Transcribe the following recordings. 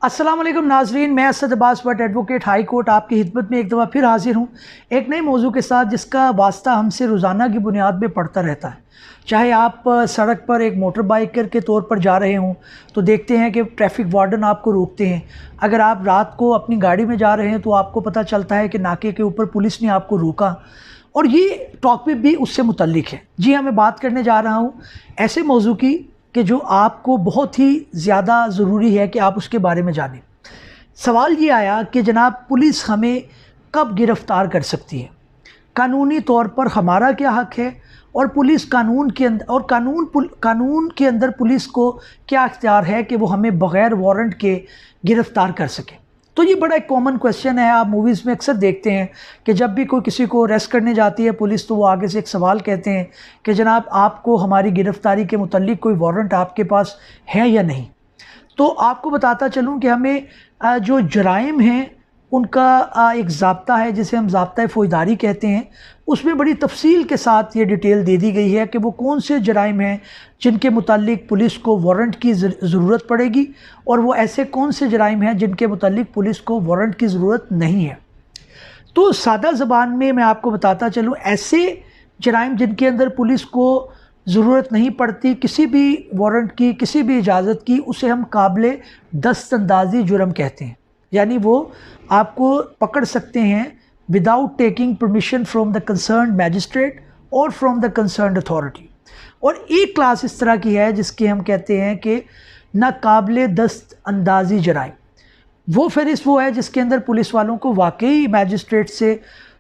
अस्सलाम वालेकुम नाजरीन, मैं Asad Abbas but advocate high court आपकी खिदमत में एक दफ़ा फिर हाजिर हूँ एक नए मौजू के साथ जिसका वास्ता हमसे रोज़ाना की बुनियाद में पड़ता रहता है। चाहे आप सड़क पर एक मोटर बाइकर के तौर पर जा रहे हों तो देखते हैं कि ट्रैफिक वार्डन आपको रोकते हैं। अगर आप रात को अपनी गाड़ी में जा रहे हैं तो आपको पता चलता है कि नाके के ऊपर पुलिस ने आपको रोका, और ये टॉपिक भी उससे मुतल्लिक है। जी हाँ, मैं बात करने जा रहा हूँ ऐसे मौजू की कि जो आपको बहुत ही ज़्यादा ज़रूरी है कि आप उसके बारे में जानें। सवाल ये आया कि जनाब पुलिस हमें कब गिरफ़्तार कर सकती है, कानूनी तौर पर हमारा क्या हक़ है, और पुलिस कानून के अंदर और कानून के अंदर पुलिस को क्या इख्तियार है कि वो हमें बग़ैर वारंट के गिरफ़्तार कर सके। तो ये बड़ा एक कॉमन क्वेश्चन है। आप मूवीज़ में अक्सर देखते हैं कि जब भी कोई किसी को अरेस्ट करने जाती है पुलिस तो वो आगे से एक सवाल कहते हैं कि जनाब आपको हमारी गिरफ़्तारी के मुतल्लिक कोई वारंट आपके पास है या नहीं। तो आपको बताता चलूँ कि हमें जो जराइम हैं उनका एक ज़ाब्ता है जिसे हम ज़ाब्ता फ़ौजदारी कहते हैं। उसमें बड़ी तफसील के साथ ये डिटेल दे दी गई है कि वो कौन से जराइम हैं जिनके मुतालिक पुलिस को वारंट की ज़रूरत पड़ेगी, और वो ऐसे कौन से जराइम हैं जिनके मुतालिक पुलिस को वारंट की ज़रूरत नहीं है। तो सादा ज़बान में मैं आपको बताता चलूँ, ऐसे जराइम जिनके अंदर पुलिस को ज़रूरत नहीं पड़ती किसी भी वारंट की, किसी भी इजाज़त की, उसे हम काबिल दस्तअंदाज़ी जुर्म कहते हैं। यानी वो आपको पकड़ सकते हैं without taking permission from the concern magistrate और फ्रॉम द कंसर्न अथॉरिटी। और एक क्लास इस तरह की है जिसके हम कहते हैं कि नाकाबिल दस्तअंदाज़ी जराइम। वो फहरिस्त वो है जिसके अंदर पुलिस वालों को वाकई मैजिस्ट्रेट से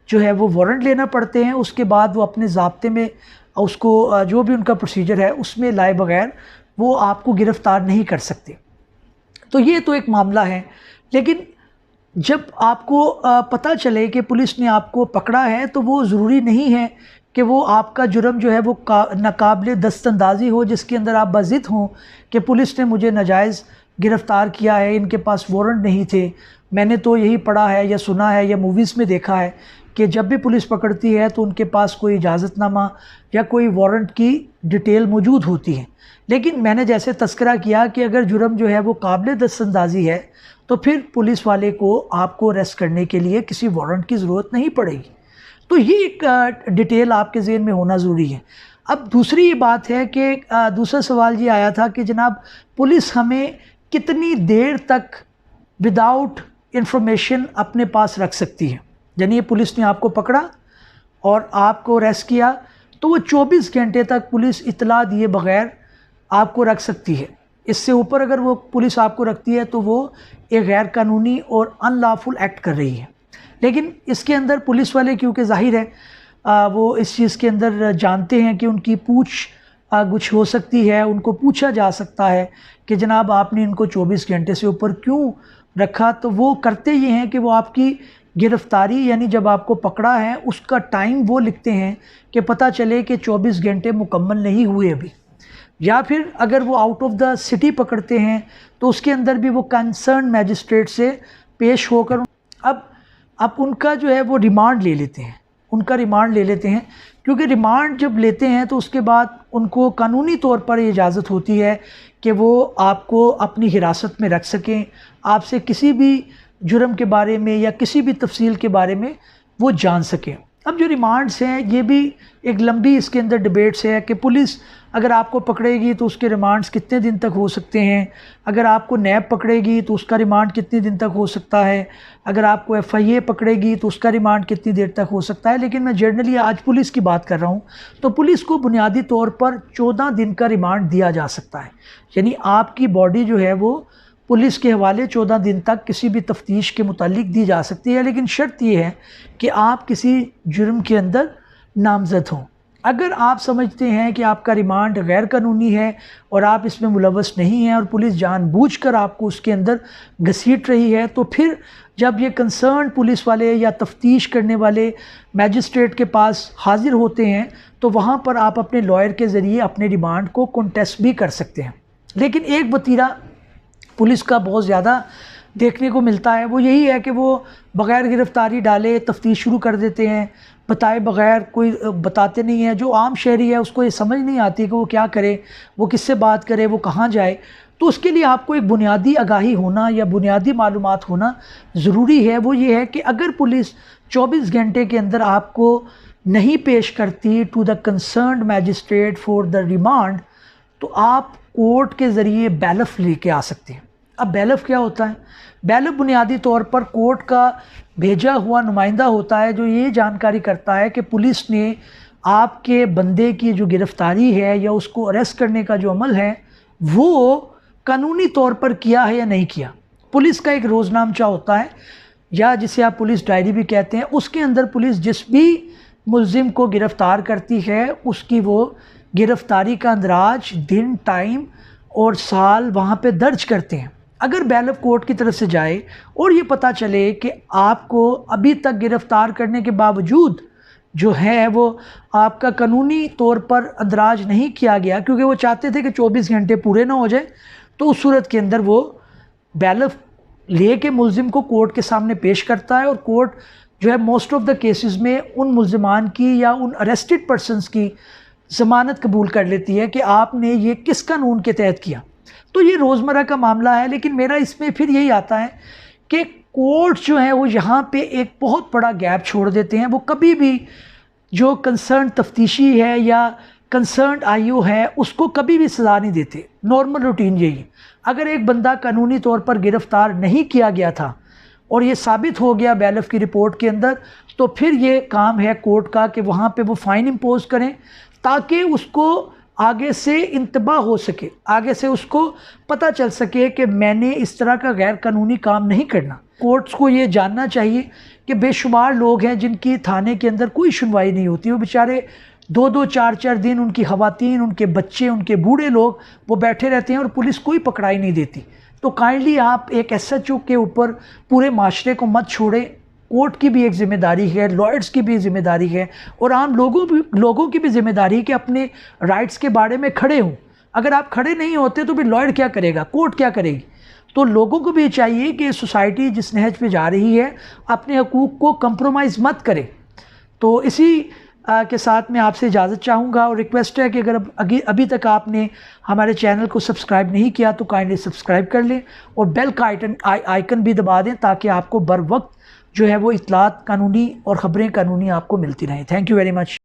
जो है वो वारंट लेना पड़ते हैं, उसके बाद वो अपने ज़ाब्ते में उसको जो भी उनका प्रोसीजर है उसमें लाए बगैर वो आपको गिरफ़्तार नहीं कर सकते। तो ये तो एक मामला है। लेकिन जब आपको पता चले कि पुलिस ने आपको पकड़ा है तो वो ज़रूरी नहीं है कि वो आपका जुर्म जो है वो नाकाबिल दस्तअंदाज़ी हो, जिसके अंदर आप बाज़िद हों कि पुलिस ने मुझे नाजायज़ गिरफ़्तार किया है, इनके पास वारंट नहीं थे। मैंने तो यही पढ़ा है या सुना है या मूवीज़ में देखा है कि जब भी पुलिस पकड़ती है तो उनके पास कोई इजाज़तनामा या कोई वारंट की डिटेल मौजूद होती है। लेकिन मैंने जैसे तस्करा किया कि अगर जुर्म जो है वो काबिल दस्तअंदाज़ी है तो फिर पुलिस वाले को आपको अरेस्ट करने के लिए किसी वारंट की ज़रूरत नहीं पड़ेगी। तो ये एक डिटेल आपके ज़हन में होना ज़रूरी है। अब दूसरी ये बात है कि दूसरा सवाल ये आया था कि जनाब पुलिस हमें कितनी देर तक विदाउट इंफॉर्मेशन अपने पास रख सकती है। यानी पुलिस ने आपको पकड़ा और आपको अरेस्ट किया तो वो 24 घंटे तक पुलिस इतला दिए बग़ैर आपको रख सकती है। इससे ऊपर अगर वो पुलिस आपको रखती है तो वो एक गैर कानूनी और अनलॉफुल एक्ट कर रही है। लेकिन इसके अंदर पुलिस वाले क्योंकि ज़ाहिर है वो इस चीज़ के अंदर जानते हैं कि उनकी पूछ गुछ हो सकती है, उनको पूछा जा सकता है कि जनाब आपने इनको 24 घंटे से ऊपर क्यों रखा। तो वो करते ये हैं कि वो आपकी गिरफ़्तारी यानी जब आपको पकड़ा है उसका टाइम वो लिखते हैं कि पता चले कि 24 घंटे मुकम्मल नहीं हुए अभी। या फिर अगर वो आउट ऑफ द सिटी पकड़ते हैं तो उसके अंदर भी वो कंसर्न मैजिस्ट्रेट से पेश होकर अब उनका जो है वो रिमांड ले लेते हैं, उनका रिमांड ले लेते हैं। क्योंकि रिमांड जब लेते हैं तो उसके बाद उनको कानूनी तौर पर इजाज़त होती है कि वो आपको अपनी हिरासत में रख सकें, आपसे किसी भी जुर्म के बारे में या किसी भी तफसील के बारे में वो जान सकें। अब जो रिमांड्स हैं ये भी एक लंबी इसके अंदर डिबेट्स है कि पुलिस अगर आपको पकड़ेगी तो उसके रिमांड्स कितने दिन तक हो सकते हैं, अगर आपको नैब पकड़ेगी तो उसका रिमांड कितने दिन तक हो सकता है, अगर आपको FIA पकड़ेगी तो उसका रिमांड कितनी देर तक हो सकता है। लेकिन मैं जनरली आज पुलिस की बात कर रहा हूँ तो पुलिस को बुनियादी तौर पर 14 दिन का रिमांड दिया जा सकता है। यानी आपकी बॉडी जो है वो पुलिस के हवाले 14 दिन तक किसी भी तफ्तीश के मुतालिक दी जा सकती है। लेकिन शर्त ये है कि आप किसी जुर्म के अंदर नामज़द हों। अगर आप समझते हैं कि आपका रिमांड गैर कानूनी है और आप इसमें मुलव्वस नहीं हैं और पुलिस जानबूझकर आपको उसके अंदर घसीट रही है, तो फिर जब ये कंसर्न पुलिस वाले या तफ्तीश करने वाले मैजिस्ट्रेट के पास हाजिर होते हैं तो वहाँ पर आप अपने लॉयर के ज़रिए अपने रिमांड को कंटेस्ट भी कर सकते हैं। लेकिन एक वतीरा पुलिस का बहुत ज़्यादा देखने को मिलता है, वो यही है कि वो बग़ैर गिरफ़्तारी डाले तफ्तीश शुरू कर देते हैं, बताए बग़ैर, कोई बताते नहीं है। जो आम शहरी है उसको ये समझ नहीं आती कि वो क्या करे, वो किससे बात करे, वो कहाँ जाए। تو اس کے لیے آپ کو ایک بنیادی آگاہی ہونا یا بنیادی معلومات ہونا ضروری ہے. وہ یہ ہے کہ اگر پولیس 24 گھنٹے کے اندر آپ کو نہیں پیش کرتی to the concerned magistrate for the remand تو آپ کورٹ کے ذریعے بیلف لے کے آ سکتے ہیں. اب بیلف کیا ہوتا ہے؟ بیلف بنیادی طور پر کورٹ کا بھیجا ہوا نمائندہ ہوتا ہے جو یہ جانکاری کرتا ہے کہ پولیس نے آپ کے بندے کی جو گرفتاری ہے یا اس کو اریسٹ کرنے کا جو عمل ہے وہ قانونی طور پر کیا ہے یا نہیں کیا. پولیس کا ایک روزنامچہ ہوتا ہے یا جسے آپ پولیس ڈائری بھی کہتے ہیں، اس کے اندر پولیس جس بھی ملزم کو گرفتار کرتی ہے اس کی وہ گرفتاری کا اندراج، دن، ٹائم اور سال وہاں پہ درج کرتے ہیں. اگر بیلف کورٹ کی طرف سے جائے اور یہ پتہ چلے کہ آپ کو ابھی تک گرفتار کرنے کے باوجود جو ہے وہ آپ کا قانونی طور پر اندراج نہیں کیا گیا کیونکہ وہ چاہتے تھے کہ 24 گھنٹے پورے نہ ہو جائے، تو اس صورت کے اندر وہ بیلف لے کے ملزم کو کورٹ کے سامنے پیش کرتا ہے اور کورٹ جو ہے موسٹ آف دا کیسز میں ان ملزمان کی یا ان اریسٹڈ پرسنز کی ضمانت قبول کر لیتی ہے کہ آپ نے یہ کس قانون کے تحت کیا. تو یہ روزمرہ کا معاملہ ہے، لیکن میرا اس میں پھر یہی آتا ہے کہ کورٹ جو ہے وہ یہاں پہ ایک بہت بڑا گیپ چھوڑ دیتے ہیں. وہ کبھی بھی جو کنسرن تفتیشی ہے یا کنسرنڈ آئی او ہے اس کو کبھی بھی سزا نہیں دیتے. نارمل روٹین یہی ہے. اگر ایک بندہ قانونی طور پر گرفتار نہیں کیا گیا تھا اور یہ ثابت ہو گیا بیلف کی رپورٹ کے اندر تو پھر یہ کام ہے کورٹ کا کہ وہاں پہ وہ فائن امپوز کریں تاکہ اس کو آگے سے انتباہ ہو سکے، آگے سے اس کو پتہ چل سکے کہ میں نے اس طرح کا غیر قانونی کام نہیں کرنا. کورٹس کو یہ جاننا چاہیے کہ بے شمار لوگ ہیں جن کی تھانے کے اندر کوئی سنوائی نہیں ہوتی، وہ بیچارے 2-2 4-4 دن ان کی خواتین، ان کے بچے، ان کے بوڑھے لوگ وہ بیٹھے رہتے ہیں اور پولیس کوئی پکڑائی نہیں دیتی. تو کائنڈلی آپ ایک ایس ایچ او کے اوپر پورے معاشرے کو مت چھوڑیں. کورٹ کی بھی ایک ذمہ داری ہے، لائرز کی بھی ذمہ داری ہے اور عام لوگوں کی بھی ذمہ داری ہے کہ اپنے رائٹس کے بارے میں کھڑے ہوں. اگر آپ کھڑے نہیں ہوتے تو پھر لائر کیا کرے گا، کورٹ کیا کرے گی؟ تو لوگوں کو بھی چاہیے کہ سوسائٹی جس نہج پہ جا رہی ہے اپنے حقوق کو کمپرومائز مت کرے. تو اسی کے ساتھ میں آپ سے اجازت چاہوں گا اور ریکویسٹ ہے کہ اگر ابھی تک آپ نے ہمارے چینل کو سبسکرائب نہیں کیا تو کائنڈلی سبسکرائب کر لیں اور بیل کا آئیکن بھی دبا دیں تاکہ آپ کو بر وقت جو ہے وہ اطلاعات قانونی اور خبریں قانونی آپ کو ملتی رہیں. Thank you very much.